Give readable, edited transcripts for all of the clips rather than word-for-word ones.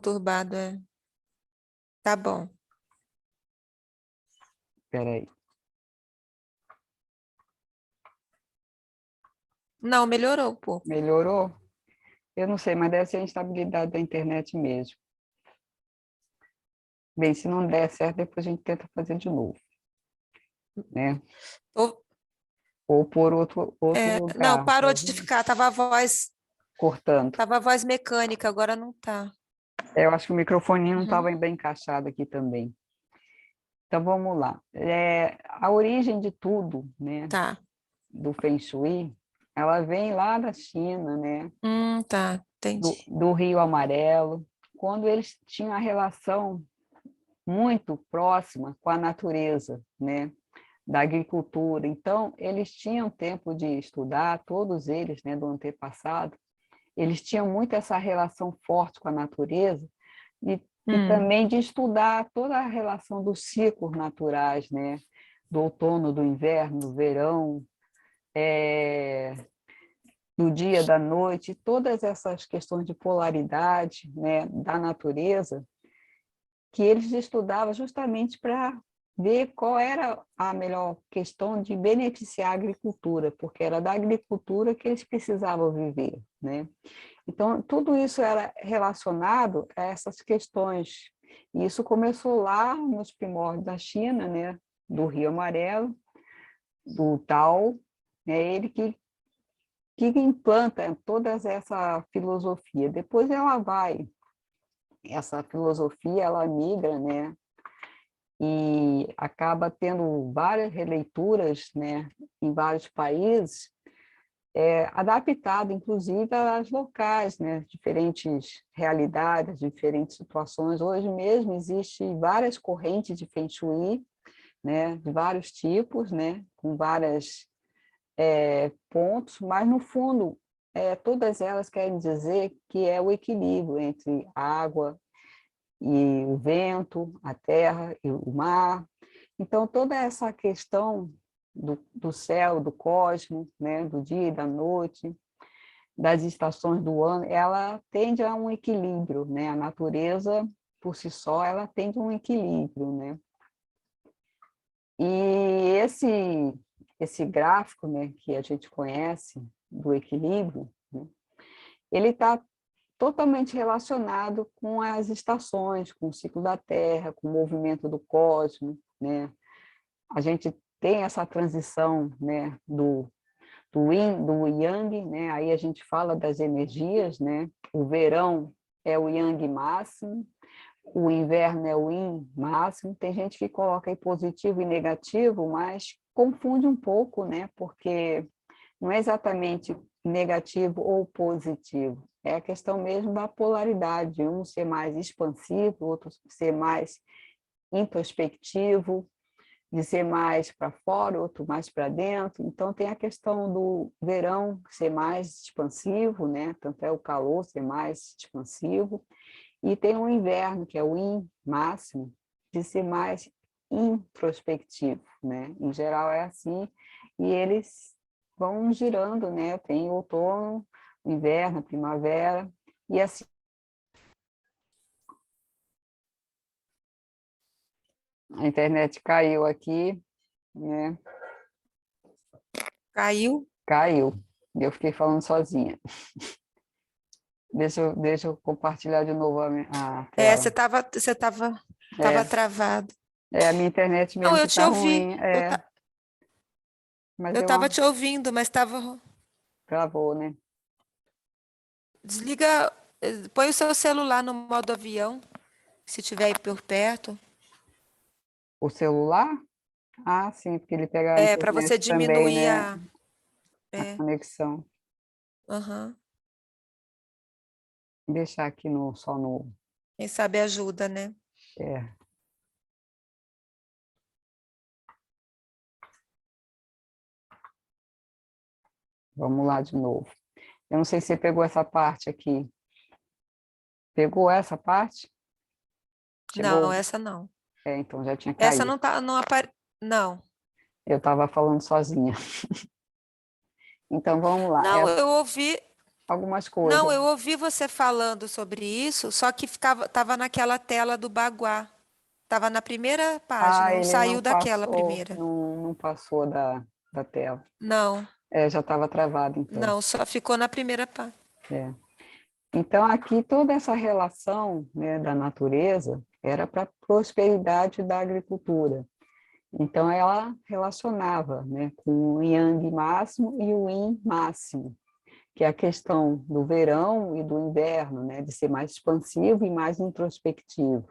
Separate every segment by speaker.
Speaker 1: Turbado, é. Tá bom.
Speaker 2: Espera aí.
Speaker 1: Não, melhorou um pouco.
Speaker 2: Melhorou? Eu não sei, mas deve ser a instabilidade da internet mesmo. Bem, se não der certo, depois a gente tenta fazer de novo, né?
Speaker 1: Tô-
Speaker 2: Ou por outro
Speaker 1: não,
Speaker 2: lugar,
Speaker 1: parou de
Speaker 2: talvez,
Speaker 1: ficar.
Speaker 2: cortando.
Speaker 1: Tava a voz mecânica, agora não tá.
Speaker 2: Eu acho que o microfone não
Speaker 1: Uhum.
Speaker 2: estava bem encaixado aqui também. Então, vamos lá. A origem de tudo, né,
Speaker 1: Tá.
Speaker 2: do Feng Shui, ela vem lá da China, né,
Speaker 1: Tá. Entendi.
Speaker 2: do Rio Amarelo, quando eles tinham a relação muito próxima com a natureza, né, da agricultura. Então, eles tinham tempo de estudar, todos eles, né, do antepassado, eles tinham muito essa relação forte com a natureza e
Speaker 1: Hum.
Speaker 2: também de estudar toda a relação dos ciclos naturais, né, do outono, do inverno, do verão, do dia, da noite, todas essas questões de polaridade, né, da natureza, que eles estudavam justamente para ver qual era a melhor questão de beneficiar a agricultura, porque era da agricultura que eles precisavam viver, né? Então, tudo isso era relacionado a essas questões. E isso começou lá nos primórdios da China, né? Do Rio Amarelo, do Tao, é ele que implanta toda essa filosofia. Depois essa filosofia, ela migra, né? E acaba tendo várias releituras, né, em vários países, adaptado, inclusive, às locais, né, diferentes realidades, diferentes situações. Hoje mesmo existe várias correntes de Feng Shui, né, de vários tipos, né, com vários pontos, mas, no fundo, todas elas querem dizer que é o equilíbrio entre a água e o vento, a terra e o mar. Então, toda essa questão do céu, do cosmos, né, do dia e da noite, das estações do ano, ela tende a um equilíbrio, né? A natureza, por si só, ela tende a um equilíbrio, né? E esse gráfico, né, que a gente conhece do equilíbrio, né, ele está totalmente relacionado com as estações, com o ciclo da Terra, com o movimento do cosmos, né? A gente tem essa transição, né, do yin, do yang, né? Aí a gente fala das energias, né? O verão é o yang máximo, o inverno é o yin máximo. Tem gente que coloca aí positivo e negativo, mas confunde um pouco, né? Porque não é exatamente negativo ou positivo. É a questão mesmo da polaridade, um ser mais expansivo, outro ser mais introspectivo, de ser mais para fora, outro mais para dentro. Então, tem a questão do verão ser mais expansivo, né? Tanto é o calor ser mais expansivo. E tem o inverno, que é o yin máximo, de ser mais introspectivo, né? Em geral é assim, e eles vão girando, né? Tem o outono, o inverno, a primavera, e assim. A internet caiu aqui, né?
Speaker 1: Caiu?
Speaker 2: Caiu. E eu fiquei falando sozinha. Deixa eu compartilhar de novo a tela.
Speaker 1: Tava
Speaker 2: É,
Speaker 1: travado.
Speaker 2: a minha internet
Speaker 1: Não,
Speaker 2: mesmo que
Speaker 1: eu te
Speaker 2: está
Speaker 1: ouvi.
Speaker 2: ruim, mas
Speaker 1: Eu
Speaker 2: deu
Speaker 1: tava
Speaker 2: uma
Speaker 1: te ouvindo, mas tava.
Speaker 2: travou, né?
Speaker 1: Desliga, põe o seu celular no modo avião, se tiver aí por perto.
Speaker 2: O celular? Ah, sim, porque ele pega a
Speaker 1: É, para você
Speaker 2: internet também,
Speaker 1: diminuir
Speaker 2: né?
Speaker 1: a.
Speaker 2: A
Speaker 1: É,
Speaker 2: conexão.
Speaker 1: aham.
Speaker 2: Vou deixar aqui só no.
Speaker 1: Quem sabe ajuda, né?
Speaker 2: É, vamos lá de novo. Eu não sei se você pegou essa parte aqui. Pegou essa parte?
Speaker 1: Não,
Speaker 2: Chegou?
Speaker 1: essa não.
Speaker 2: Então já tinha
Speaker 1: Essa
Speaker 2: caído.
Speaker 1: não tá, não apare... Não.
Speaker 2: Eu estava falando sozinha. Então vamos lá.
Speaker 1: Não, eu ouvi.
Speaker 2: algumas
Speaker 1: Não,
Speaker 2: coisas.
Speaker 1: eu ouvi você falando sobre isso, só que estava naquela tela do Baguá. Estava na primeira página,
Speaker 2: Ah,
Speaker 1: não
Speaker 2: ele não
Speaker 1: saiu daquela
Speaker 2: passou,
Speaker 1: primeira.
Speaker 2: não passou da tela.
Speaker 1: Não,
Speaker 2: É, já estava travado, então.
Speaker 1: não, só ficou na primeira página.
Speaker 2: É. Então, aqui toda essa relação, né, da natureza era para a prosperidade da agricultura. Então, ela relacionava, né, com o yang máximo e o yin máximo, que é a questão do verão e do inverno, né, de ser mais expansivo e mais introspectivo,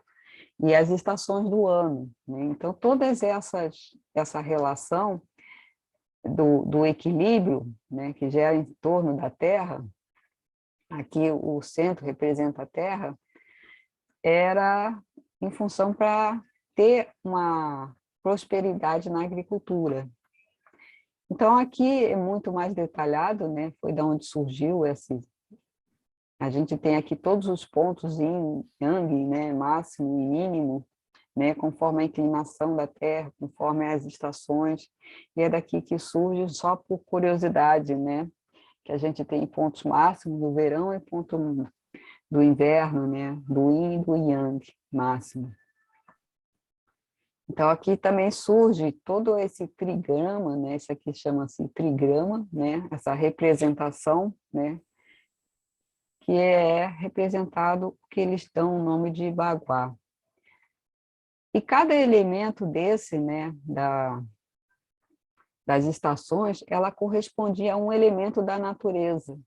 Speaker 2: e as estações do ano, né? Então, todas essa relação do equilíbrio, né, que gera em torno da Terra, aqui o centro representa a Terra, era em função para ter uma prosperidade na agricultura. Então, aqui é muito mais detalhado, né? Foi da onde surgiu esse. A gente tem aqui todos os pontos em yang, né? Máximo e mínimo, né? Conforme a inclinação da Terra, conforme as estações. E é daqui que surge, só por curiosidade, né? Que a gente tem pontos máximos do verão e ponto do inverno, né? Do yin e do yang máximo. Então, aqui também surge todo esse trigrama, né? Isso aqui chama-se trigrama, né? Essa representação, né? Que é representado, que eles dão o nome de Baguá. E cada elemento desse, né? Das estações, ela correspondia a um elemento da natureza.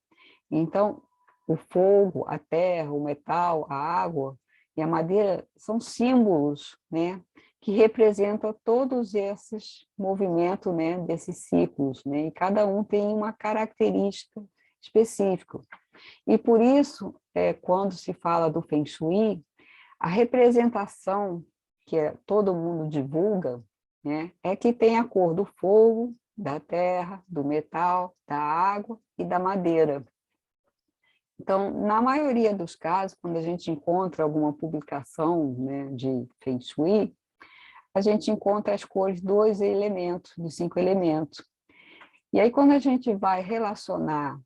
Speaker 2: Então, o fogo, a terra, o metal, a água e a madeira são símbolos, né, que representam todos esses movimentos, né, desses ciclos, né, e cada um tem uma característica específica. E por isso, quando se fala do Feng Shui, a representação que todo mundo divulga, né, é que tem a cor do fogo, da terra, do metal, da água e da madeira. Então, na maioria dos casos, quando a gente encontra alguma publicação, né, de Feng Shui, a gente encontra as cores dos elementos, dos 5 elementos. E aí, quando a gente vai relacionar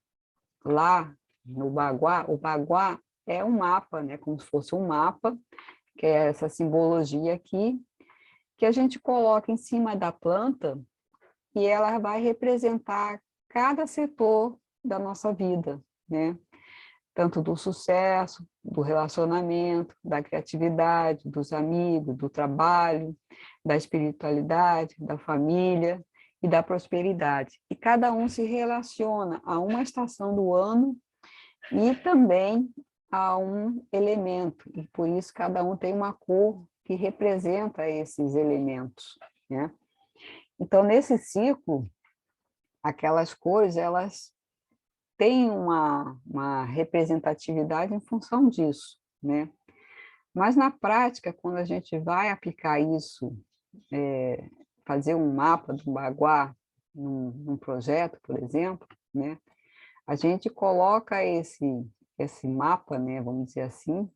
Speaker 2: lá no Baguá, o Baguá é um mapa, né, como se fosse um mapa, que é essa simbologia aqui, que a gente coloca em cima da planta e ela vai representar cada setor da nossa vida, né? Tanto do sucesso, do relacionamento, da criatividade, dos amigos, do trabalho, da espiritualidade, da família e da prosperidade. E cada um se relaciona a uma estação do ano e também a um elemento, e por isso cada um tem uma cor que representa esses elementos, né? Então, nesse ciclo, aquelas cores, elas têm uma representatividade em função disso, né? Mas, na prática, quando a gente vai aplicar isso, fazer um mapa do Baguá num projeto, por exemplo, né? A gente coloca esse mapa, né, vamos dizer assim,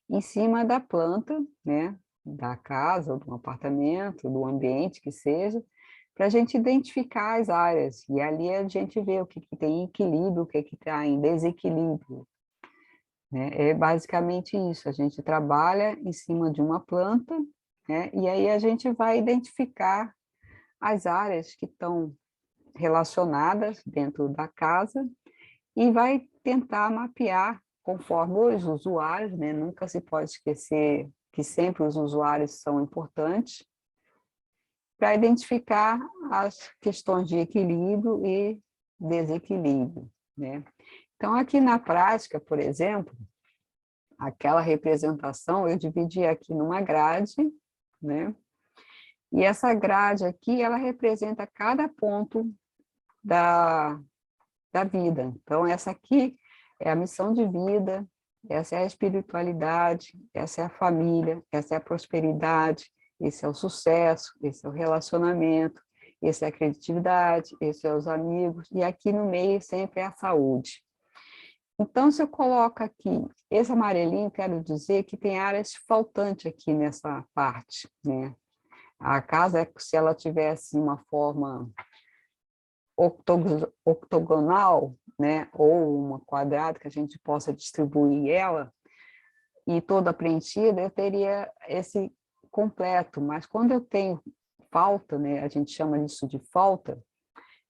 Speaker 2: em cima da planta, né, da casa, do apartamento, do ambiente que seja, para a gente identificar as áreas, e ali a gente vê o que tem em equilíbrio, o que está em desequilíbrio, né? É basicamente isso, a gente trabalha em cima de uma planta, né, e aí a gente vai identificar as áreas que estão relacionadas dentro da casa e vai tentar mapear conforme os usuários, né? Nunca se pode esquecer que sempre os usuários são importantes, para identificar as questões de equilíbrio e desequilíbrio, né? Então, aqui na prática, por exemplo, aquela representação eu dividi aqui numa grade, né? E essa grade aqui, ela representa cada ponto da vida. Então, essa aqui é a missão de vida, essa é a espiritualidade, essa é a família, essa é a prosperidade, esse é o sucesso, esse é o relacionamento, esse é a criatividade, esse é os amigos, e aqui no meio sempre é a saúde. Então, se eu coloco aqui esse amarelinho, quero dizer que tem áreas faltantes aqui nessa parte, né? A casa, se ela tivesse uma forma octogonal, né, ou uma quadrada que a gente possa distribuir ela, e toda preenchida, eu teria esse completo, mas quando eu tenho falta, né, a gente chama isso de falta,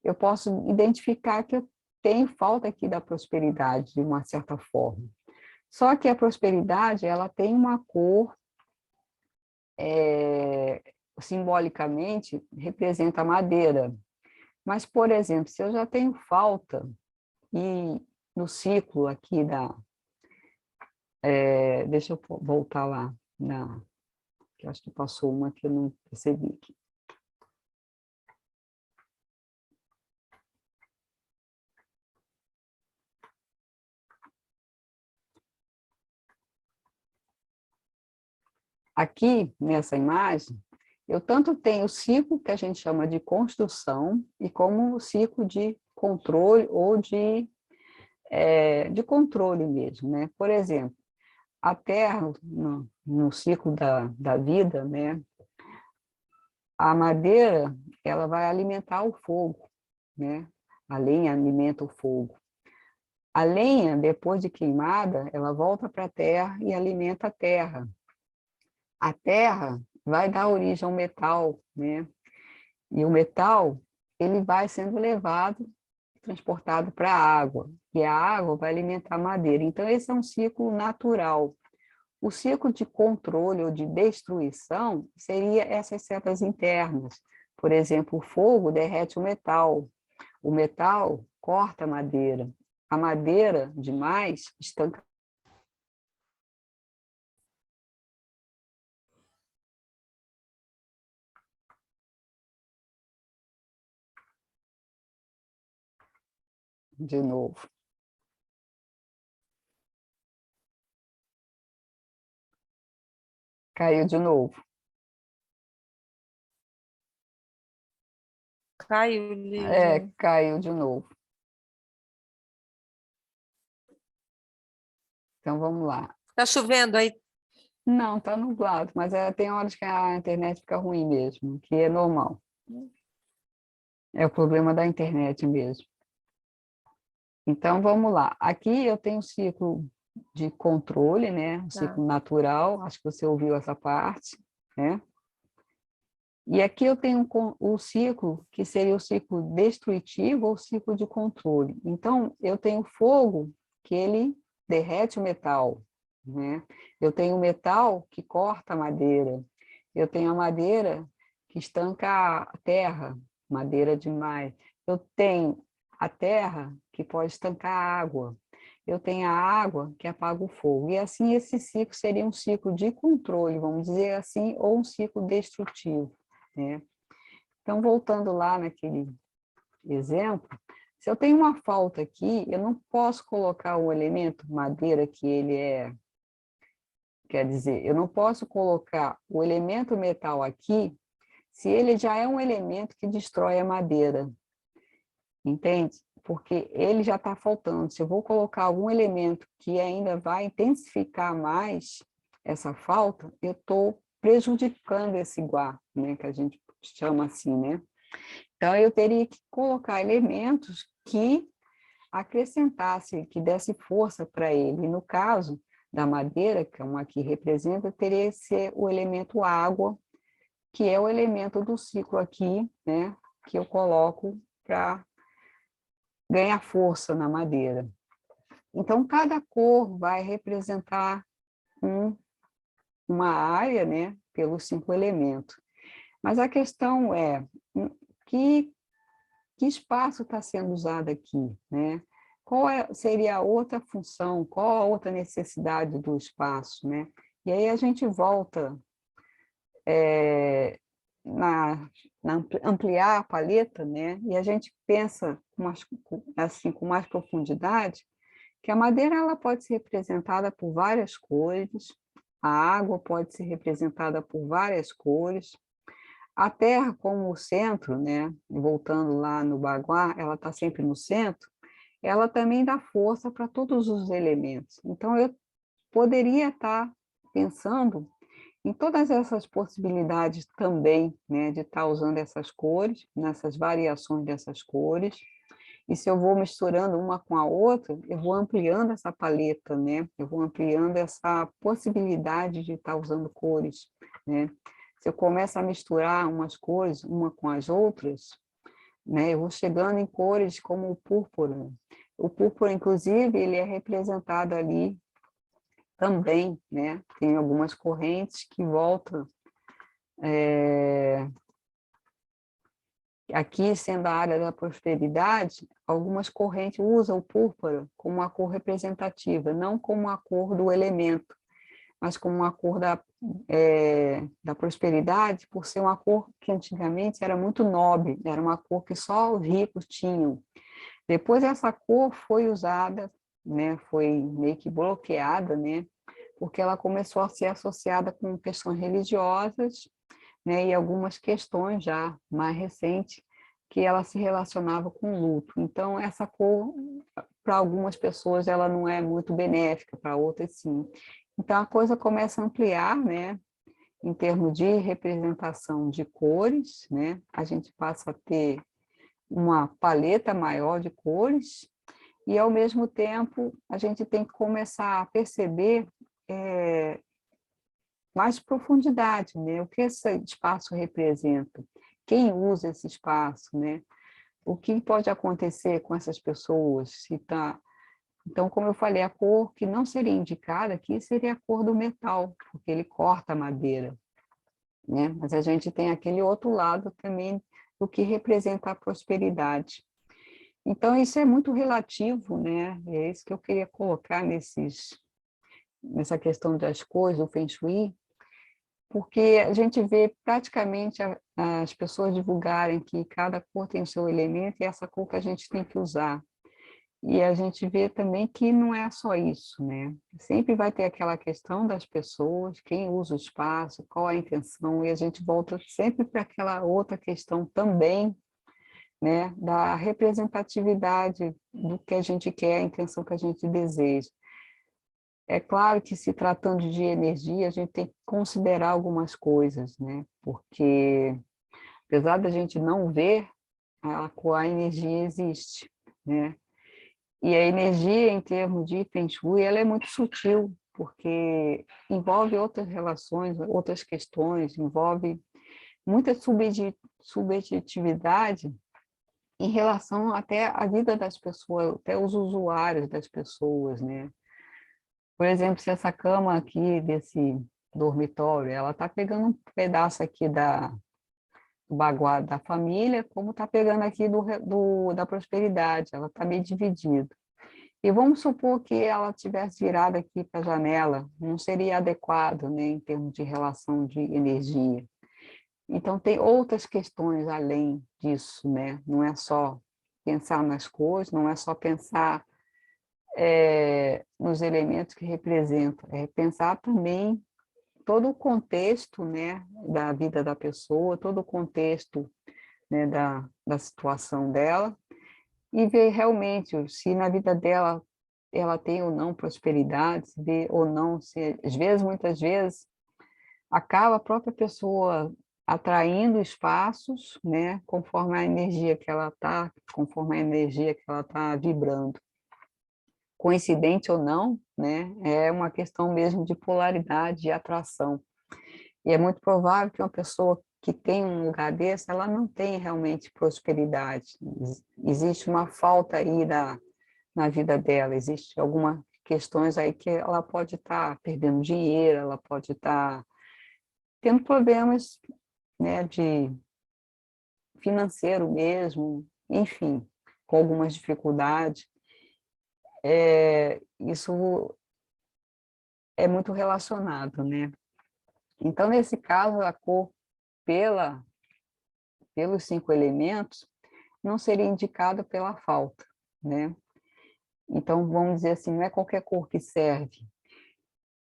Speaker 2: eu posso identificar que eu tenho falta aqui da prosperidade, de uma certa forma. Só que a prosperidade, ela tem uma cor, simbolicamente, representa a madeira. Mas, por exemplo, se eu já tenho falta, e no ciclo aqui deixa eu voltar lá, que acho que passou uma que eu não percebi aqui. Aqui, nessa imagem, eu tanto tenho o ciclo que a gente chama de construção, e como o ciclo de controle, ou de controle mesmo, né? Por exemplo, a Terra, no ciclo da vida, né? A madeira, ela vai alimentar o fogo, né? A lenha alimenta o fogo. A lenha, depois de queimada, ela volta para a terra e alimenta a terra. A terra vai dar origem ao metal, né? E o metal, ele vai sendo levado, transportado para a água, e a água vai alimentar a madeira. Então, esse é um ciclo natural. O ciclo de controle ou de destruição seria essas setas internas. Por exemplo, o fogo derrete o metal corta a madeira demais estanca. De novo. Caiu de novo.
Speaker 1: Caiu, Lígia.
Speaker 2: Caiu de novo. Então, vamos lá.
Speaker 1: Tá chovendo aí?
Speaker 2: Não, está nublado, mas tem horas que a internet fica ruim mesmo, que é normal. É o problema da internet mesmo. Então, vamos lá. Aqui eu tenho o ciclo de controle, né? O ciclo natural, acho que você ouviu essa parte, né? E aqui eu tenho o ciclo, que seria o ciclo destrutivo ou ciclo de controle. Então, eu tenho fogo, que ele derrete o metal, né? Eu tenho o metal, que corta a madeira. Eu tenho a madeira, que estanca a terra, madeira demais. Eu tenho a terra, que pode estancar a água. Eu tenho a água, que apaga o fogo. E assim, esse ciclo seria um ciclo de controle, vamos dizer assim, ou um ciclo destrutivo, né? Então, voltando lá naquele exemplo, se eu tenho uma falta aqui, eu não posso colocar o elemento madeira que ele quer dizer, eu não posso colocar o elemento metal aqui, se ele já é um elemento que destrói a madeira, entende? Porque ele já está faltando. Se eu vou colocar algum elemento que ainda vai intensificar mais essa falta, eu estou prejudicando esse igual, né, que a gente chama assim, né? Então, eu teria que colocar elementos que acrescentassem, que desse força para ele. E no caso da madeira, que é uma que representa, teria que ser o elemento água, que é o elemento do ciclo aqui, né, que eu coloco para ganhar força na madeira. Então, cada cor vai representar uma área, né, pelos 5 elementos. Mas a questão é, que espaço está sendo usado aqui, né? Qual seria a outra função, qual a outra necessidade do espaço, né? E aí a gente volta na ampliar a paleta, né? E a gente pensa assim, com mais profundidade, que a madeira ela pode ser representada por várias cores, a água pode ser representada por várias cores, a Terra como o centro, né? Voltando lá no Baguá, ela está sempre no centro, ela também dá força para todos os elementos. Então, eu poderia estar pensando Em todas essas possibilidades também, né, de estar usando essas cores, nessas variações dessas cores, e se eu vou misturando uma com a outra, eu vou ampliando essa paleta, né? Eu vou ampliando essa possibilidade de estar usando cores, né? Se eu começo a misturar umas cores, uma com as outras, né? Eu vou chegando em cores como o púrpura. O púrpura, inclusive, ele é representado ali também, né? Tem algumas correntes que voltam, aqui sendo a área da prosperidade, algumas correntes usam o púrpura como a cor representativa, não como a cor do elemento, mas como a cor da prosperidade, por ser uma cor que antigamente era muito nobre, era uma cor que só os ricos tinham. Depois essa cor foi usada, né, foi meio que bloqueada, né, porque ela começou a ser associada com questões religiosas, né, e algumas questões já mais recentes que ela se relacionava com o luto. Então, essa cor, para algumas pessoas, ela não é muito benéfica, para outras, sim. Então, a coisa começa a ampliar, né, em termos de representação de cores, né, a gente passa a ter uma paleta maior de cores, e, ao mesmo tempo, a gente tem que começar a perceber mais profundidade, né? O que esse espaço representa? Quem usa esse espaço, né? O que pode acontecer com essas pessoas? Se tá... Então, como eu falei, a cor que não seria indicada aqui seria a cor do metal, porque ele corta a madeira, né? Mas a gente tem aquele outro lado também do que representa a prosperidade. Então, isso é muito relativo, né? É isso que eu queria colocar nessa questão das cores, do Feng Shui, porque a gente vê praticamente as pessoas divulgarem que cada cor tem o seu elemento e essa cor que a gente tem que usar. E a gente vê também que não é só isso, né? Sempre vai ter aquela questão das pessoas, quem usa o espaço, qual a intenção, e a gente volta sempre para aquela outra questão também, né? Da representatividade do que a gente quer, a intenção que a gente deseja. É claro que, se tratando de energia, a gente tem que considerar algumas coisas, né? Porque, apesar da gente não ver, a energia existe, né? E a energia, em termos de Feng Shui, ela é muito sutil, porque envolve outras relações, outras questões, envolve muita subjetividade em relação até à vida das pessoas, até os usuários das pessoas, né? Por exemplo, se essa cama aqui desse dormitório, ela está pegando um pedaço aqui do baguá da família, como está pegando aqui da prosperidade, ela está meio dividida. E vamos supor que ela tivesse virado aqui para a janela, não seria adequado, né, em termos de relação de energia. Então, tem outras questões além disso, né? Não é só pensar nas cores, não é só pensar nos elementos que representam, é pensar também todo o contexto, né, da vida da pessoa, todo o contexto, né, da situação dela, e ver realmente se na vida dela ela tem ou não prosperidade, se vê ou não, se às vezes, muitas vezes, acaba a própria pessoa atraindo espaços, né, conforme a energia que ela está, conforme a energia que ela está vibrando. Coincidente ou não, né, é uma questão mesmo de polaridade e atração. E é muito provável que uma pessoa que tem um lugar desse, ela não tem realmente prosperidade. Existe uma falta aí na vida dela, existe algumas questões aí que ela pode estar perdendo dinheiro, ela pode estar tendo problemas, né, de financeiro mesmo, enfim, com algumas dificuldades. Isso é muito relacionado, né? Então, nesse caso, a cor pelos 5 elementos não seria indicada pela falta, né? Então, vamos dizer assim, não é qualquer cor que serve.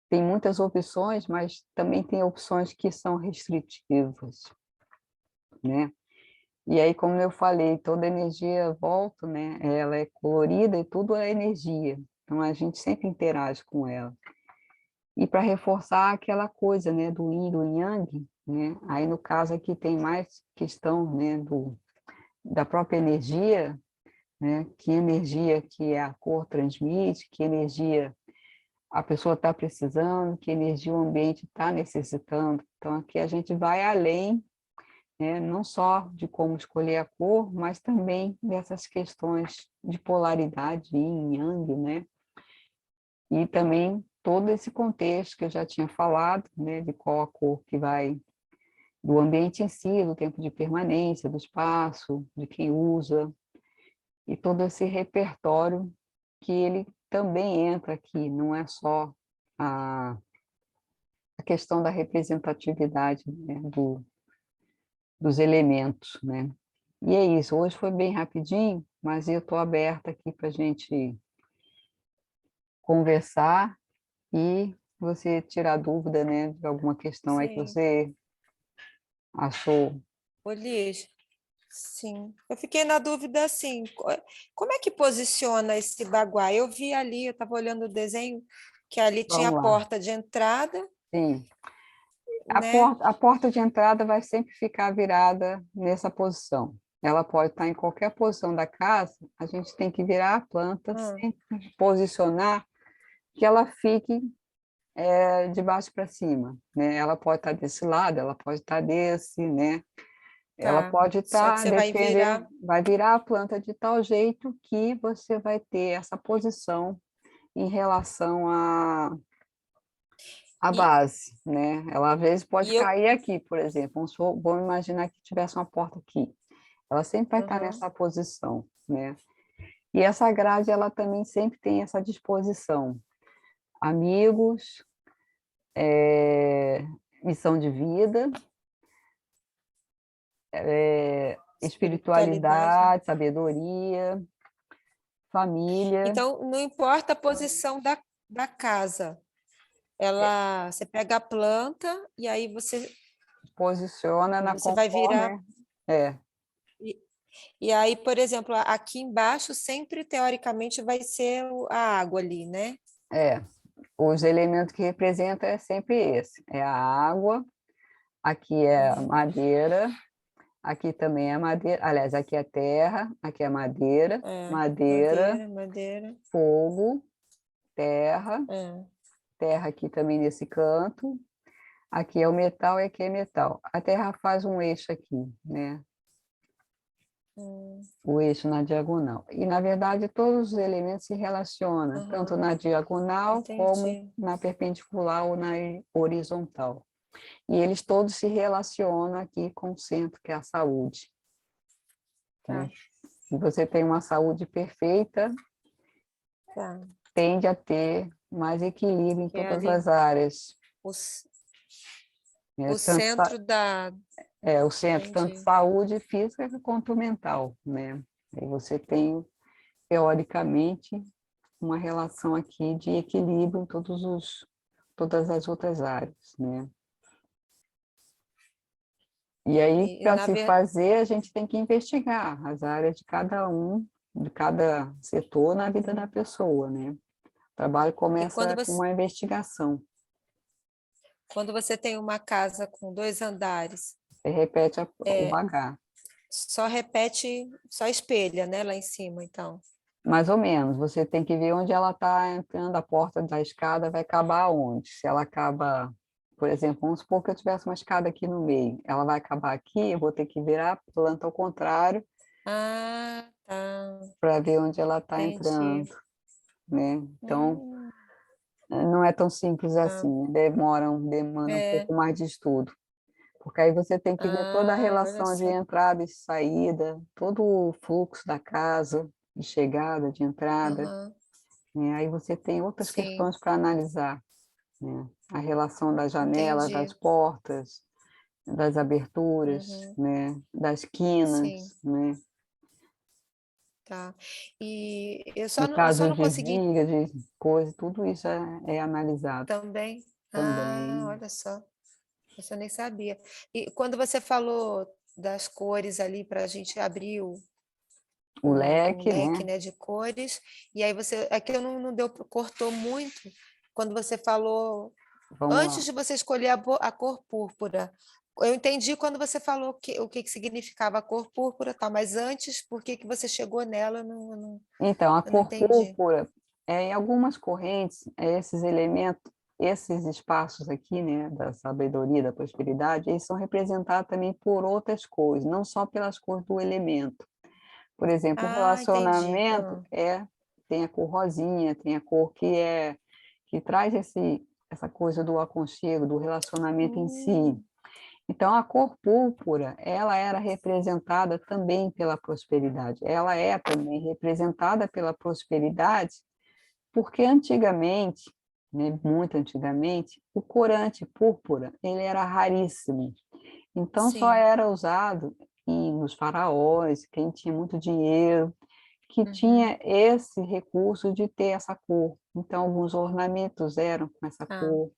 Speaker 2: Tem muitas opções, mas também tem opções que são restritivas, né? E aí, como eu falei, toda energia volta, né? Ela é colorida e tudo é energia. Então, a gente sempre interage com ela. e para reforçar aquela coisa, né, do yin e do yang, né? Aí no caso aqui tem mais questão, né, da própria energia, né? Que energia que a cor transmite, que energia a pessoa está precisando, que energia o ambiente está necessitando. Então aqui a gente vai além, né, não só de como escolher a cor, mas também dessas questões de polaridade, yin, yang, né? E também todo esse contexto que eu já tinha falado, né, de qual a cor que vai, do ambiente em si, do tempo de permanência, do espaço, de quem usa, e todo esse repertório que ele também entra aqui, não é só a questão da representatividade, né, dos elementos, né? E é isso, hoje foi bem rapidinho, mas eu estou aberta aqui para a gente conversar e você tirar dúvida, né, de alguma questão aí que
Speaker 1: Sim.
Speaker 2: você achou.
Speaker 1: Olis, sim. Eu fiquei na dúvida assim, como é que posiciona esse baguá? Eu vi ali, eu estava olhando o desenho, que ali tinha a
Speaker 2: Vamos lá.
Speaker 1: porta de entrada,
Speaker 2: Sim,
Speaker 1: né?
Speaker 2: a porta de entrada vai sempre ficar virada nessa posição. Ela pode estar em qualquer posição da casa, a gente tem que virar a planta,
Speaker 1: Hum,
Speaker 2: sempre posicionar que ela fique de baixo para cima, né? Ela pode estar desse lado, ela pode estar desse, né? Ela
Speaker 1: tá.
Speaker 2: pode
Speaker 1: Só que
Speaker 2: estar,
Speaker 1: você vai
Speaker 2: depender,
Speaker 1: virar.
Speaker 2: vai virar a planta de tal jeito que você vai ter essa posição em relação à
Speaker 1: E,
Speaker 2: base, né? Ela às vezes pode
Speaker 1: e eu.
Speaker 2: cair aqui, por exemplo. Vamos imaginar que tivesse uma porta aqui. Ela sempre vai estar
Speaker 1: Uhum.
Speaker 2: nessa posição, né? E essa grade, ela também sempre tem essa disposição. Amigos, missão de vida,
Speaker 1: Espiritualidade.
Speaker 2: espiritualidade, sabedoria, família,
Speaker 1: Então, não importa a posição da casa. Você pega a planta e aí
Speaker 2: posiciona na
Speaker 1: você vai
Speaker 2: conforme,
Speaker 1: virar.
Speaker 2: é,
Speaker 1: E, e aí, por exemplo, aqui embaixo sempre, teoricamente, vai ser a água ali, né?
Speaker 2: é, os elementos que representa é sempre esse, é a água, aqui é a
Speaker 1: Uhum.
Speaker 2: madeira, aqui também é madeira, aliás, aqui é terra, aqui é madeira,
Speaker 1: É,
Speaker 2: madeira,
Speaker 1: madeira, madeira.
Speaker 2: fogo, terra,
Speaker 1: É.
Speaker 2: terra aqui também nesse canto, aqui é o metal e aqui é metal. A terra faz um eixo aqui, né?
Speaker 1: Hum,
Speaker 2: O eixo na diagonal. E, na verdade, todos os elementos se relacionam, tanto
Speaker 1: aham,
Speaker 2: na diagonal como
Speaker 1: entendi.
Speaker 2: na perpendicular ou na horizontal. E eles todos se relacionam aqui com o centro, que é a saúde, né?
Speaker 1: Tá,
Speaker 2: Se você tem uma saúde perfeita,
Speaker 1: tá.
Speaker 2: tende a ter mais equilíbrio em
Speaker 1: Que é
Speaker 2: todas
Speaker 1: ali
Speaker 2: as áreas,
Speaker 1: o, c-
Speaker 2: né?
Speaker 1: o centro da.
Speaker 2: O centro, tanto
Speaker 1: Entendi.
Speaker 2: saúde física quanto mental, né? Aí você tem, teoricamente, uma relação aqui de equilíbrio em todas as outras áreas, né? E aí,
Speaker 1: E
Speaker 2: para
Speaker 1: na
Speaker 2: se
Speaker 1: ver...
Speaker 2: fazer, a gente tem que investigar as áreas de cada um, de cada setor na vida da
Speaker 1: Uhum.
Speaker 2: pessoa, né? O trabalho
Speaker 1: E
Speaker 2: começa com uma investigação.
Speaker 1: quando você tem uma casa com 2 andares,
Speaker 2: Você repete o
Speaker 1: é,
Speaker 2: vagar.
Speaker 1: só repete, só espelha, né, lá em cima, então.
Speaker 2: Mais ou menos, você tem que ver onde ela está entrando, a porta da escada vai acabar onde. Se ela acaba, por exemplo, vamos supor que eu tivesse uma escada aqui no meio, ela vai acabar aqui, eu vou ter que virar a planta ao contrário
Speaker 1: Ah, tá.
Speaker 2: para ver onde ela está
Speaker 1: Entendi.
Speaker 2: entrando, né? Então,
Speaker 1: Hum,
Speaker 2: não é tão simples
Speaker 1: tá.
Speaker 2: assim, demanda um
Speaker 1: É.
Speaker 2: pouco mais de estudo, porque aí você tem que ver toda a
Speaker 1: Ah, olha
Speaker 2: relação de
Speaker 1: só.
Speaker 2: entrada e saída, todo o fluxo da casa, de chegada, de entrada,
Speaker 1: Aham,
Speaker 2: né? Aí você tem outras
Speaker 1: sim,
Speaker 2: questões para analisar, né? A relação das janelas, das
Speaker 1: entendi.
Speaker 2: portas, das aberturas,
Speaker 1: Uhum,
Speaker 2: né? Das
Speaker 1: sim,
Speaker 2: quinas, né?
Speaker 1: tá. E
Speaker 2: No
Speaker 1: eu só
Speaker 2: caso
Speaker 1: não
Speaker 2: de
Speaker 1: consegui
Speaker 2: viga, de coisa, tudo isso é analisado
Speaker 1: também. Ah,
Speaker 2: também.
Speaker 1: olha só. Isso eu nem sabia. E quando você falou das cores ali para a gente abrir
Speaker 2: O
Speaker 1: o
Speaker 2: leque,
Speaker 1: leque,
Speaker 2: né?
Speaker 1: né, de cores, e aí você, aqui eu não deu, cortou muito quando você falou
Speaker 2: Vamos
Speaker 1: Antes
Speaker 2: lá.
Speaker 1: de você escolher a cor púrpura, eu entendi quando você falou o que significava a cor púrpura, tal, mas antes, por que que você chegou nela,
Speaker 2: Então, a
Speaker 1: eu não
Speaker 2: cor
Speaker 1: entendi.
Speaker 2: púrpura, em algumas correntes, esses elementos, esses espaços aqui, né, da sabedoria, da prosperidade, eles são representados também por outras cores, não só pelas cores do elemento. Por exemplo, o
Speaker 1: Ah, entendi.
Speaker 2: relacionamento tem a cor rosinha, tem a cor que traz essa coisa do aconchego, do relacionamento em si.
Speaker 1: Hum,
Speaker 2: Então, a cor púrpura, ela era representada também pela prosperidade. Ela é também representada pela prosperidade, porque antigamente, né, muito antigamente, o corante púrpura, ele era raríssimo. Então, só
Speaker 1: sim.
Speaker 2: era usado nos faraós, quem tinha muito dinheiro, que
Speaker 1: Uhum.
Speaker 2: tinha esse recurso de ter essa cor. Então, alguns ornamentos eram com essa
Speaker 1: Ah,
Speaker 2: cor.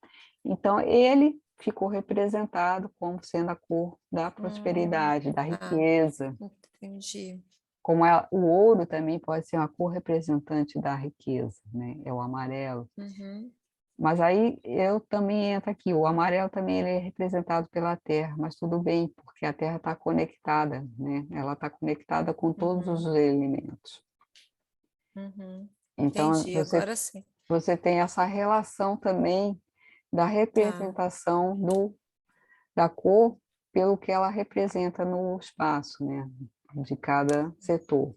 Speaker 2: Então, ele ficou representado como sendo a cor da
Speaker 1: hum,
Speaker 2: prosperidade, da
Speaker 1: ah,
Speaker 2: riqueza.
Speaker 1: entendi.
Speaker 2: Como o ouro também pode ser uma cor representante da riqueza, né? É o amarelo.
Speaker 1: Uhum,
Speaker 2: Mas aí eu também entro aqui, o amarelo também ele é representado pela terra, mas tudo bem, porque a terra está conectada, né? Ela está conectada com todos os
Speaker 1: uhum,
Speaker 2: elementos.
Speaker 1: uhum.
Speaker 2: Então,
Speaker 1: Entendi, agora sim.
Speaker 2: você tem essa relação também da
Speaker 1: Tá.
Speaker 2: representação da cor pelo que ela representa no espaço, né? De cada setor.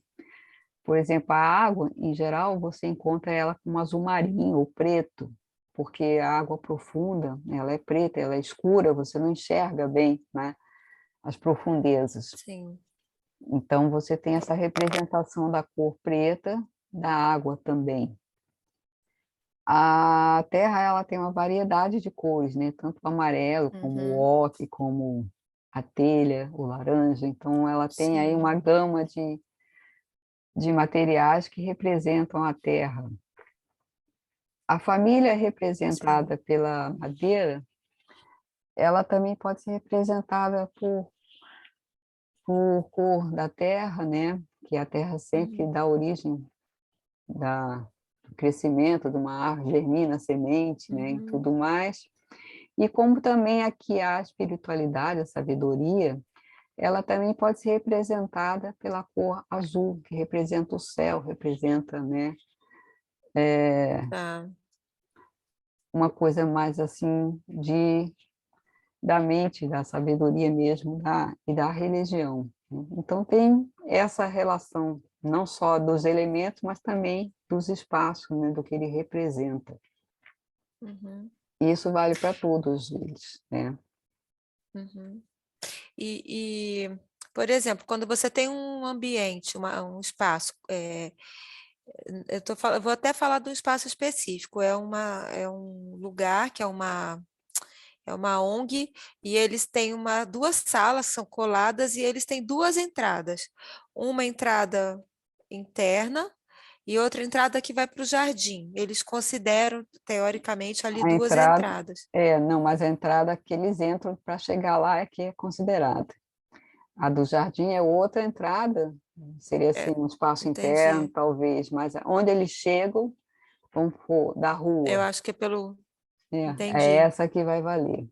Speaker 2: Por exemplo, a água, em geral, você encontra ela com um azul marinho ou preto, porque a água profunda, ela é preta, ela é escura, você não enxerga bem, né, as profundezas.
Speaker 1: Sim.
Speaker 2: Então, você tem essa representação da cor preta da água também. A terra, ela tem uma variedade de cores, né, tanto o amarelo, como o
Speaker 1: Uhum,
Speaker 2: ocre, como a telha, o laranja. Então, ela tem aí
Speaker 1: sim.
Speaker 2: uma gama de materiais que representam a terra. A família
Speaker 1: Sim.
Speaker 2: representada pela madeira, ela também pode ser representada por cor da terra, né? Que a terra sempre
Speaker 1: Uhum,
Speaker 2: dá origem do crescimento de uma árvore, germina a semente, né? E
Speaker 1: uhum,
Speaker 2: tudo mais. E como também aqui há a espiritualidade, a sabedoria, ela também pode ser representada pela cor azul, que representa o céu, representa, né?
Speaker 1: tá.
Speaker 2: Uma coisa mais assim da mente, da sabedoria mesmo, e da religião, né. Então tem essa relação, não só dos elementos, mas também dos espaços, né, do que ele representa.
Speaker 1: Uhum,
Speaker 2: E isso vale para todos eles, né.
Speaker 1: uhum. Por exemplo, quando você tem um ambiente, um espaço, eu vou até falar de um espaço específico, é um lugar que é uma ONG e eles têm duas salas são coladas e eles têm duas entradas. Uma entrada interna e outra entrada que vai para o jardim. Eles consideram, teoricamente, ali
Speaker 2: A
Speaker 1: duas
Speaker 2: entrada
Speaker 1: entradas.
Speaker 2: não, mas a entrada que eles entram para chegar lá é que é considerada. A do jardim é outra entrada, seria assim
Speaker 1: É,
Speaker 2: um espaço interno,
Speaker 1: entendi.
Speaker 2: talvez, mas onde eles chegam, vamos supor, da
Speaker 1: Eu
Speaker 2: rua,
Speaker 1: acho que é pelo.
Speaker 2: é
Speaker 1: Entendi.
Speaker 2: essa que vai valer.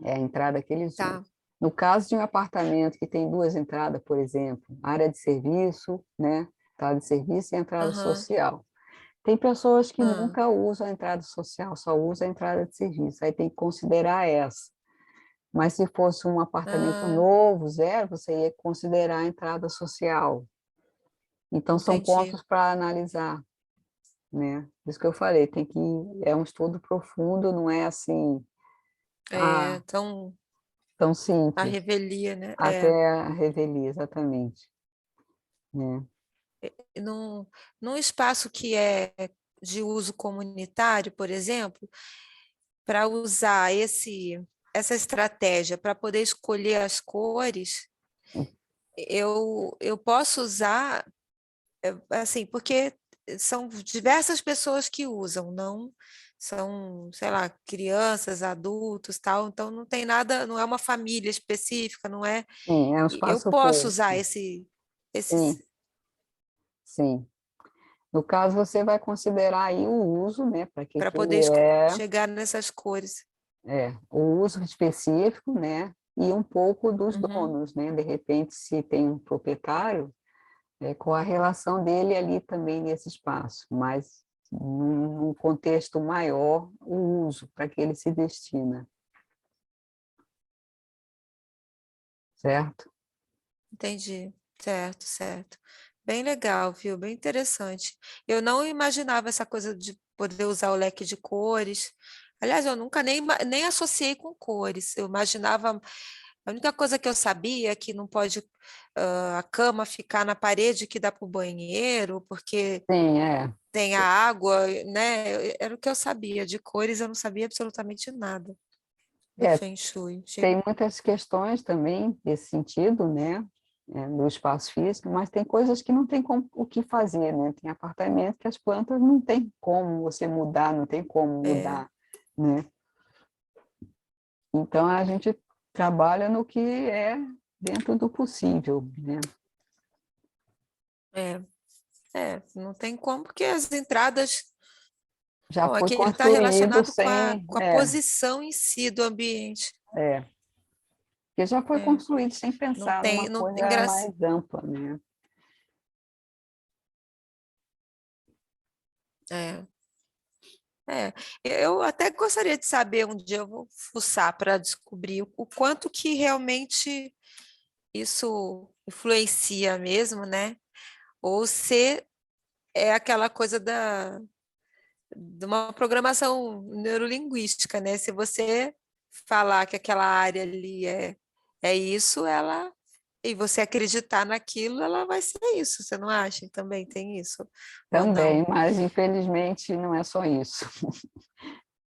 Speaker 2: É a entrada que eles usam.
Speaker 1: Tá.
Speaker 2: No caso de um apartamento que tem duas entradas, por exemplo, área de serviço, né? Entrada de serviço e entrada
Speaker 1: Aham.
Speaker 2: social. Tem pessoas que
Speaker 1: Ah,
Speaker 2: nunca usam a entrada social, só usam a entrada de serviço, aí tem que considerar essa. Mas se fosse um apartamento
Speaker 1: ah,
Speaker 2: novo, zero, você ia considerar a entrada social. Então, são
Speaker 1: entendi.
Speaker 2: pontos para analisar, né? Por isso que eu falei, é um estudo profundo, não é assim,
Speaker 1: É,
Speaker 2: ah,
Speaker 1: então,
Speaker 2: tão
Speaker 1: a
Speaker 2: simples.
Speaker 1: revelia, né?
Speaker 2: Até a revelia, exatamente, né.
Speaker 1: Num, num espaço que é de uso comunitário, por exemplo, para usar essa estratégia para poder escolher as cores, eu posso usar, assim, porque são diversas pessoas que usam, não são, sei lá, crianças, adultos, tal, então não tem nada, não é uma família específica, não é.
Speaker 2: Sim, é um
Speaker 1: Eu
Speaker 2: espaço
Speaker 1: posso usar
Speaker 2: público.
Speaker 1: esse,
Speaker 2: Sim, sim. No caso, você vai considerar aí o uso, né, para que
Speaker 1: para
Speaker 2: que
Speaker 1: poder
Speaker 2: ele é,
Speaker 1: chegar nessas cores.
Speaker 2: o uso específico, né, e um pouco dos
Speaker 1: Uhum,
Speaker 2: donos, né, de repente, se tem um proprietário, com a relação dele ali também nesse espaço, mas num contexto maior, o uso para que ele se destina, certo?
Speaker 1: entendi. Certo, certo. Bem legal, viu? Bem interessante. Eu não imaginava essa coisa de poder usar o leque de cores. Aliás, eu nunca nem associei com cores. Eu imaginava. A única coisa que eu sabia é que não pode a cama ficar na parede que dá para o banheiro, porque
Speaker 2: Sim,
Speaker 1: tem a água, né? Era o que eu sabia. De cores eu não sabia absolutamente nada do
Speaker 2: é,
Speaker 1: Feng Shui.
Speaker 2: tem muitas questões também nesse sentido, né, do espaço físico, mas tem coisas que não tem como, o que fazer, né? Tem apartamento que as plantas não tem como você mudar, não tem como
Speaker 1: É,
Speaker 2: mudar, né? Então a gente trabalha no que é dentro do possível, né?
Speaker 1: é, não tem como, porque as entradas.
Speaker 2: Já
Speaker 1: Bom,
Speaker 2: foi
Speaker 1: aqui ele está
Speaker 2: construído
Speaker 1: relacionado
Speaker 2: sem,
Speaker 1: com a posição em si do ambiente.
Speaker 2: é, que já foi
Speaker 1: É,
Speaker 2: construído sem
Speaker 1: não
Speaker 2: pensar numa
Speaker 1: tem, não,
Speaker 2: coisa mais ampla, né?
Speaker 1: é, é. Eu até gostaria de saber, um dia eu vou fuçar para descobrir o quanto que realmente isso influencia mesmo, né? Ou se é aquela coisa de uma programação neurolinguística, né? Se você falar que aquela área ali é isso, ela e você acreditar naquilo, ela vai ser isso. Você não acha? Também tem isso ou
Speaker 2: Também,
Speaker 1: não?
Speaker 2: mas infelizmente não é só isso.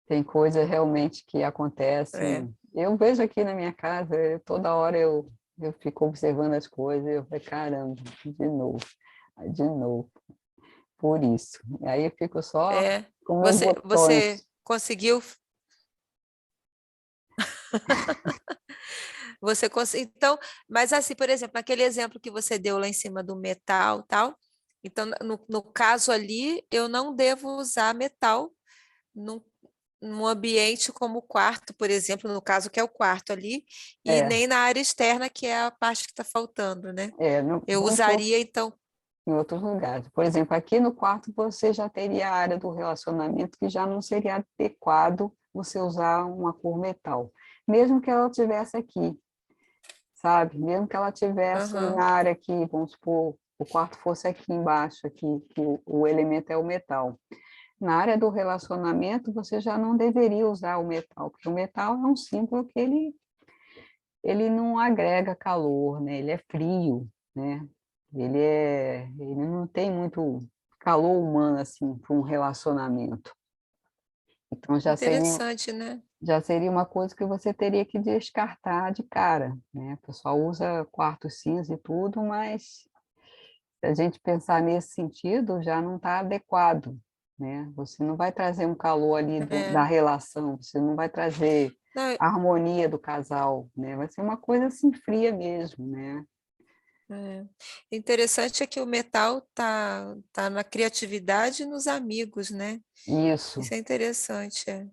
Speaker 2: Tem coisa realmente que acontece.
Speaker 1: É,
Speaker 2: Eu vejo aqui na minha casa, toda hora eu fico observando as coisas, eu falei, caramba, de novo, por isso. E aí eu fico só
Speaker 1: é.
Speaker 2: com meus
Speaker 1: Você
Speaker 2: botões.
Speaker 1: conseguiu, então, mas assim, por exemplo, naquele exemplo que você deu lá em cima do metal, tal. Então, no caso ali, eu não devo usar metal num, num ambiente como o quarto, por exemplo, no caso que é o quarto ali, e
Speaker 2: É,
Speaker 1: nem na área externa, que é a parte que está faltando, né? Eu
Speaker 2: vamos supor,
Speaker 1: usaria, então,
Speaker 2: em outros lugares. Por exemplo, aqui no quarto você já teria a área do relacionamento que já não seria adequado você usar uma cor metal. Mesmo que ela tivesse aqui, sabe? Mesmo que ela tivesse
Speaker 1: aham,
Speaker 2: na área aqui, vamos supor, o quarto fosse aqui embaixo, aqui, que o elemento é o metal. Na área do relacionamento, você já não deveria usar o metal, porque o metal é um símbolo que ele não agrega calor, né? Ele é frio, né? Ele não tem muito calor humano assim para um relacionamento. Então
Speaker 1: interessante, né?
Speaker 2: já seria uma coisa que você teria que descartar de cara, né? O pessoal usa quarto cinza e tudo, mas se a gente pensar nesse sentido, já não está adequado, né? Você não vai trazer um calor ali da
Speaker 1: É,
Speaker 2: relação, você não vai trazer
Speaker 1: não,
Speaker 2: a harmonia do casal, né? Vai ser uma coisa assim fria mesmo, né?
Speaker 1: é. Interessante é que o metal tá na criatividade e nos amigos, né?
Speaker 2: Isso,
Speaker 1: Isso é interessante, é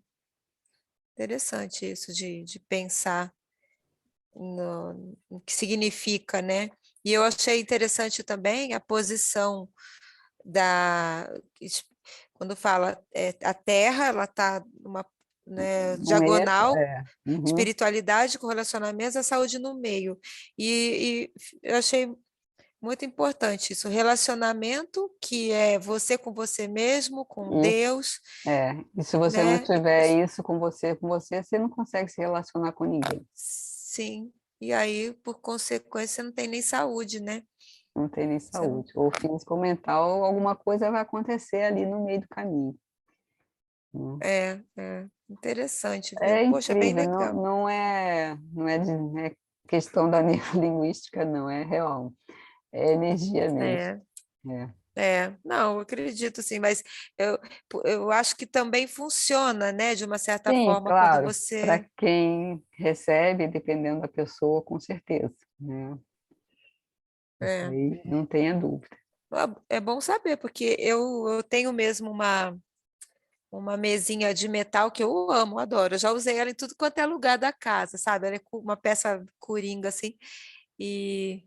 Speaker 1: interessante isso de pensar no que significa, né? E eu achei interessante também a posição da quando fala a Terra, ela está numa, né,
Speaker 2: um eixo,
Speaker 1: diagonal,
Speaker 2: uhum,
Speaker 1: espiritualidade com relacionamentos, a saúde no meio. E eu achei muito importante isso, relacionamento, que é você com você mesmo, com
Speaker 2: isso,
Speaker 1: Deus,
Speaker 2: e se você não
Speaker 1: né?
Speaker 2: tiver isso com você, você não consegue se relacionar com ninguém,
Speaker 1: Sim. E aí, por consequência, você não tem nem saúde, né?
Speaker 2: não tem nem
Speaker 1: Você não...
Speaker 2: saúde, ou físico ou mental, alguma coisa vai acontecer ali no meio do caminho, né?
Speaker 1: É interessante, viu?
Speaker 2: É
Speaker 1: Poxa, bem
Speaker 2: incrível,
Speaker 1: legal.
Speaker 2: não é questão da neurolinguística, não, é real, é energia mesmo.
Speaker 1: É,
Speaker 2: É.
Speaker 1: não, eu acredito sim, mas eu, eu acho que também funciona, né, de uma certa
Speaker 2: Sim,
Speaker 1: forma, quando
Speaker 2: claro, para
Speaker 1: você.
Speaker 2: quem recebe, dependendo da pessoa, com certeza, né? Isso
Speaker 1: É,
Speaker 2: aí não tenha dúvida.
Speaker 1: É bom saber, porque eu tenho mesmo uma mesinha de metal que eu amo, adoro. Eu já usei ela em tudo quanto é lugar da casa, sabe? Ela é uma peça coringa assim, e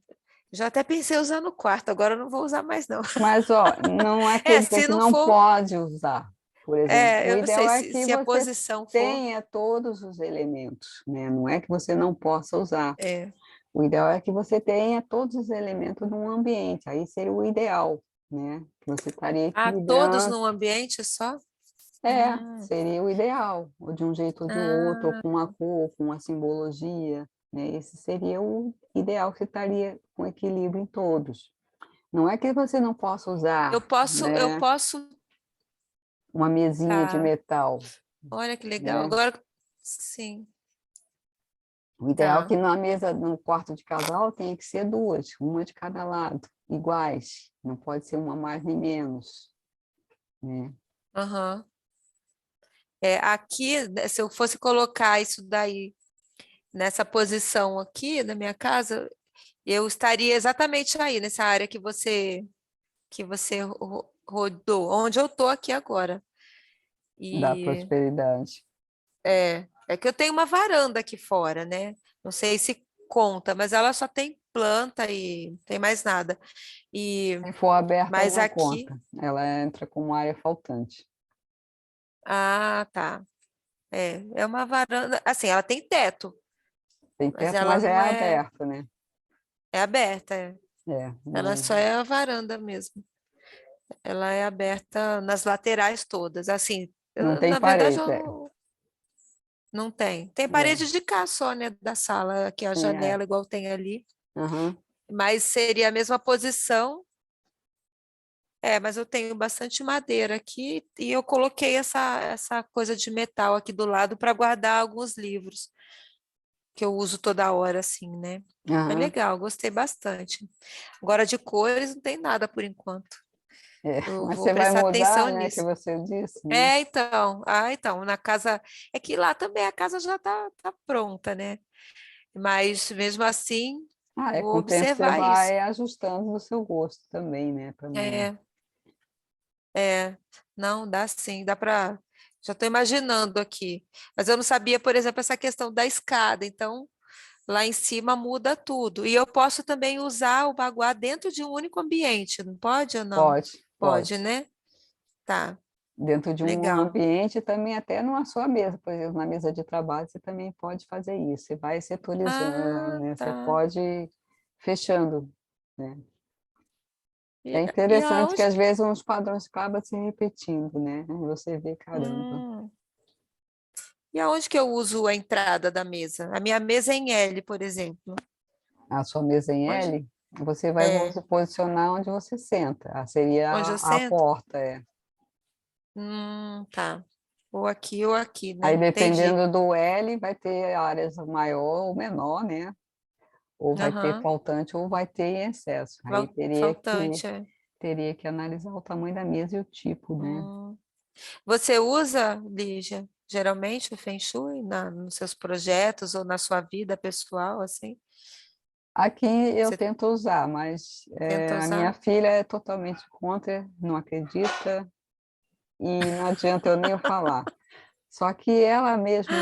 Speaker 1: já até pensei em usar no quarto, agora eu não vou usar mais não.
Speaker 2: Mas, ó, não quer
Speaker 1: É,
Speaker 2: dizer
Speaker 1: se
Speaker 2: que
Speaker 1: não
Speaker 2: não
Speaker 1: for,
Speaker 2: pode usar, por exemplo. O
Speaker 1: eu não sei
Speaker 2: ideal é
Speaker 1: se,
Speaker 2: que
Speaker 1: se a
Speaker 2: você
Speaker 1: posição for,
Speaker 2: tenha todos os elementos, né? Não é que você não possa usar.
Speaker 1: é,
Speaker 2: O ideal é que você tenha todos os elementos num ambiente, aí seria o ideal, né? Que você estaria
Speaker 1: todos
Speaker 2: equilibrando.
Speaker 1: num ambiente só?
Speaker 2: É,
Speaker 1: Hum,
Speaker 2: seria o ideal, ou de um jeito ou de outro, ou
Speaker 1: ah,
Speaker 2: com uma cor, com uma simbologia, né? Esse seria o ideal que você estaria com equilíbrio em todos. Não é que você não possa
Speaker 1: eu
Speaker 2: usar,
Speaker 1: posso, eu
Speaker 2: né,
Speaker 1: posso,
Speaker 2: uma mesinha de
Speaker 1: tá,
Speaker 2: metal,
Speaker 1: olha que legal,
Speaker 2: né?
Speaker 1: agora, sim,
Speaker 2: O ideal é que
Speaker 1: tá,
Speaker 2: na mesa, no quarto de casal, tenha que ser duas, uma de cada lado, iguais. Não pode ser uma mais nem menos, né?
Speaker 1: aham. Aqui, né, se eu fosse colocar isso daí nessa posição aqui da minha casa, eu estaria exatamente aí, nessa área que você rodou, onde eu tô aqui agora.
Speaker 2: Da
Speaker 1: E
Speaker 2: prosperidade.
Speaker 1: é que eu tenho uma varanda aqui fora, né? Não sei se conta, mas ela só tem planta e não tem mais nada. E
Speaker 2: Se for aberta,
Speaker 1: mas
Speaker 2: não
Speaker 1: aqui,
Speaker 2: conta. Ela entra como área faltante.
Speaker 1: tá. É uma varanda, assim, ela tem teto,
Speaker 2: Tem
Speaker 1: mas
Speaker 2: teto,
Speaker 1: ela
Speaker 2: mas é
Speaker 1: não é,
Speaker 2: aberta, né?
Speaker 1: é aberta.
Speaker 2: É,
Speaker 1: Ela
Speaker 2: não,
Speaker 1: só é a varanda mesmo. Ela é aberta nas laterais todas. Assim,
Speaker 2: não tem
Speaker 1: na verdade,
Speaker 2: parede.
Speaker 1: eu
Speaker 2: É,
Speaker 1: não tem. Tem
Speaker 2: é,
Speaker 1: parede de cá só, né, da sala, aqui a
Speaker 2: sim, é.
Speaker 1: janela, igual tem ali.
Speaker 2: Aham.
Speaker 1: Mas seria a mesma posição. Mas eu tenho bastante madeira aqui e eu coloquei essa coisa de metal aqui do lado para guardar alguns livros que eu uso toda hora, assim, né? É
Speaker 2: Aham.
Speaker 1: legal, gostei bastante. Agora de cores não tem nada por enquanto.
Speaker 2: É.
Speaker 1: Eu
Speaker 2: Mas
Speaker 1: vou
Speaker 2: você vai
Speaker 1: prestar atenção
Speaker 2: mudar, né? Que
Speaker 1: nisso.
Speaker 2: você disse, né?
Speaker 1: Então, na casa, é que lá também a casa já tá pronta, né? Mas mesmo assim,
Speaker 2: Ah, é
Speaker 1: vou
Speaker 2: com o tempo você
Speaker 1: observar isso.
Speaker 2: vai ajustando no seu gosto também, né? Para não.
Speaker 1: É, não, dá sim, dá para. Já estou imaginando aqui. Mas eu não sabia, por exemplo, essa questão da escada. Então, lá em cima muda tudo. E eu posso também usar o baguá dentro de um único ambiente, não pode ou não?
Speaker 2: Pode,
Speaker 1: Pode,
Speaker 2: pode.
Speaker 1: né? Tá,
Speaker 2: Dentro de um
Speaker 1: legal.
Speaker 2: ambiente também, até na sua mesa, por exemplo, na mesa de trabalho, você também pode fazer isso. Você vai setorizando,
Speaker 1: Ah,
Speaker 2: né? Você
Speaker 1: tá.
Speaker 2: pode ir fechando, né?
Speaker 1: E,
Speaker 2: É
Speaker 1: e
Speaker 2: interessante que
Speaker 1: aonde?
Speaker 2: às vezes uns padrões acabam se repetindo, né? Aí você vê, caramba,
Speaker 1: Hum, e aonde que eu uso a entrada da mesa? A minha mesa é em L, por exemplo.
Speaker 2: a sua mesa em
Speaker 1: Onde?
Speaker 2: L, você vai
Speaker 1: É,
Speaker 2: se posicionar onde você senta. Seria
Speaker 1: onde eu
Speaker 2: a
Speaker 1: sento?
Speaker 2: porta, é.
Speaker 1: Tá. Ou aqui,
Speaker 2: Aí,
Speaker 1: né? Entendi.
Speaker 2: dependendo do L, vai ter áreas maior ou menor, né? Ou vai ter
Speaker 1: Aham.
Speaker 2: faltante ou vai ter em excesso. Aí
Speaker 1: Faltante, é.
Speaker 2: teria que analisar o tamanho da mesa e o tipo, né?
Speaker 1: Hum. Você usa, Lígia, geralmente o Feng Shui nos seus projetos ou na sua vida pessoal, assim?
Speaker 2: Aqui eu
Speaker 1: Você
Speaker 2: tento usar, mas
Speaker 1: tenta
Speaker 2: a minha
Speaker 1: usar?
Speaker 2: filha é totalmente contra, não acredita, e não adianta eu nem eu falar. Só que ela mesmo,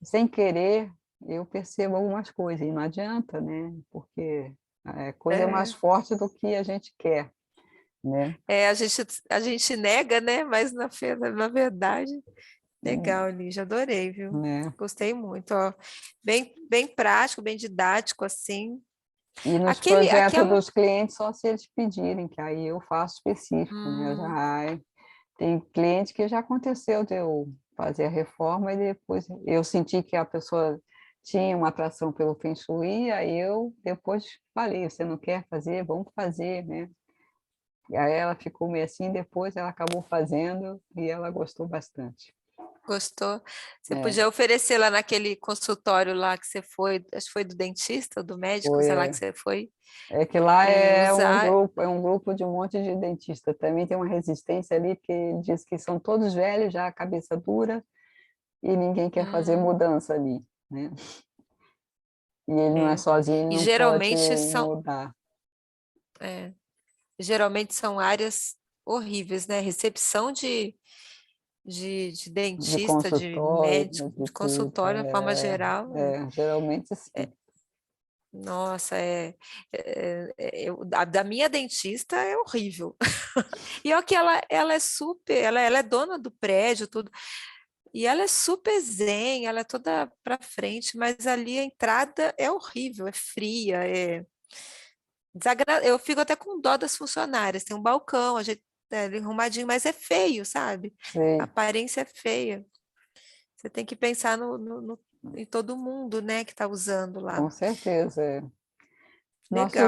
Speaker 2: sem querer, eu percebo algumas coisas, e não adianta, né? Porque a coisa é mais
Speaker 1: É,
Speaker 2: forte do que a gente quer, né?
Speaker 1: a gente nega, né? Mas na verdade, legal, Lígia, adorei, viu?
Speaker 2: Né?
Speaker 1: Gostei muito, ó. Bem, bem prático, bem didático, assim.
Speaker 2: E nos
Speaker 1: Aquele,
Speaker 2: projetos
Speaker 1: aquela.
Speaker 2: dos clientes, só se eles pedirem, que aí eu faço específico, né? Eu já,
Speaker 1: Hum,
Speaker 2: tem cliente que já aconteceu de eu fazer a reforma e depois eu senti que a pessoa tinha uma atração pelo Feng Shui, aí eu depois falei, você não quer fazer? Vamos fazer, né? E aí ela ficou meio assim, depois ela acabou fazendo e ela gostou bastante.
Speaker 1: gostou? Você
Speaker 2: É,
Speaker 1: podia oferecer lá naquele consultório lá que você foi, acho que foi do dentista ou do médico, sei lá que
Speaker 2: foi,
Speaker 1: você foi,
Speaker 2: que lá
Speaker 1: usar.
Speaker 2: é um grupo de um monte de dentista. Também tem uma resistência ali, porque diz que são todos velhos, já cabeça dura, e ninguém quer fazer
Speaker 1: Hum,
Speaker 2: mudança ali, né? E ele não é
Speaker 1: é.
Speaker 2: sozinho, ele
Speaker 1: E
Speaker 2: não pode
Speaker 1: geralmente são.
Speaker 2: mudar.
Speaker 1: É. geralmente são áreas horríveis, né? Recepção de
Speaker 2: de
Speaker 1: dentista, de médico,
Speaker 2: consultório, de
Speaker 1: de
Speaker 2: tudo.
Speaker 1: consultório, de forma geral.
Speaker 2: Geralmente sim.
Speaker 1: Nossa, da minha dentista é horrível. E olha que ela é super, ela é dona do prédio, tudo. E ela é super zen, ela é toda para frente, mas ali a entrada é horrível, é fria, eu fico até com dó das funcionárias. Tem um balcão, ele arrumadinho, mas é feio, sabe? A
Speaker 2: Sei,
Speaker 1: aparência é feia. Você tem que pensar em todo mundo, né, que está usando lá.
Speaker 2: com certeza. Nosso
Speaker 1: Legal.